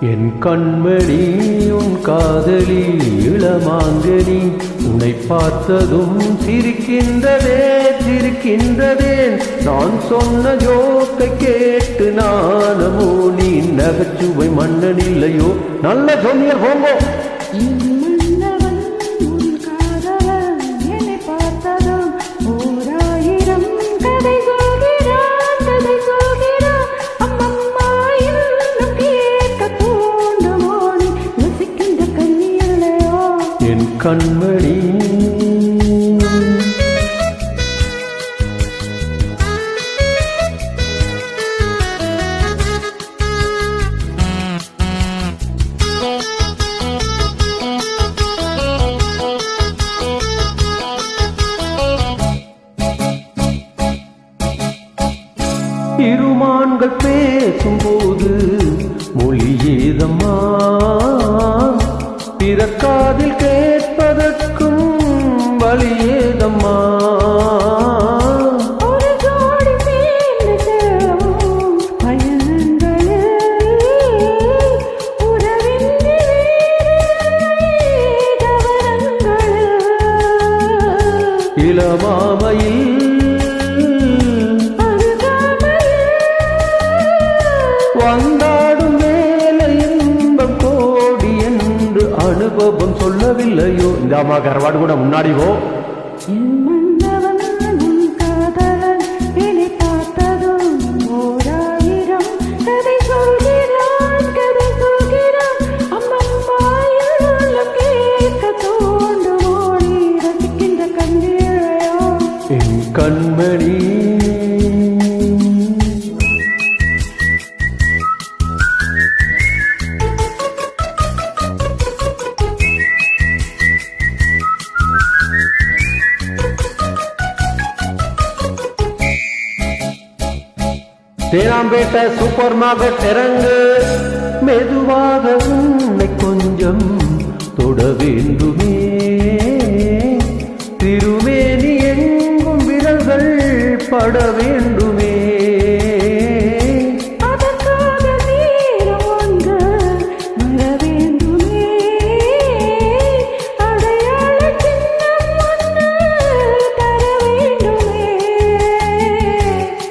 என் கண்மணி உன் காதலி இளமாங்கனி உன்னை பார்த்ததும் சிரிக்கின்றதே சிரிக்கின்றதேன் நான் சொன்ன ஜோக்கை கேட்டு நானமோ நீ நகைச்சுவை மன்னன் இல்லையோ நல்ல சொன்னியர் போங்கோ கண்மணி இருமான்கள் பேசும்போது மொழி ஏதம்மா பிறர் காதில் கேட்பதற்கும் வழி ஏதம்மா இளமாமையில் வந்தாடும் வேலை இன்பம் கோடி என்று அனுபவம் சொல்லவில்லையோ இந்த அம்மா கரவாடு கூட முன்னாடி போ என் கண்மணி தேனாம்பேட்டை சூப்பர் மார்க்கெட் இறங்கு மெதுவாக உன்னை கொஞ்சம் தொட வேண்டுமே திருமேனி எங்கும் விரல்கள் பட வேண்டுமே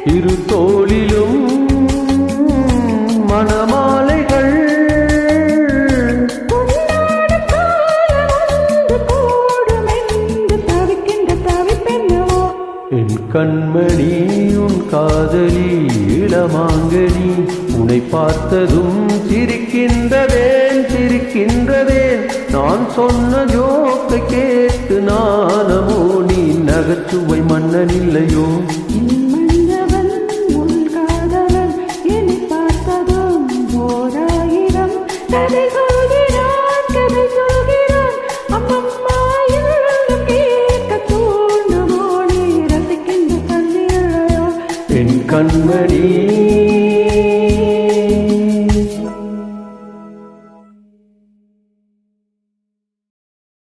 இரு தோளிலும் மணமாலைகள் என் கண்மணி உன் காதலி இளமாங்கனி உன்னை பார்த்ததும் சிரிக்கின்றதேன் சிரிக்கின்றதேன் நான் சொன்ன ஜோக்கை கேட்டு நானமோ நீ நகைச்சுவை மன்னன் இல்லையோ என் கண்மணி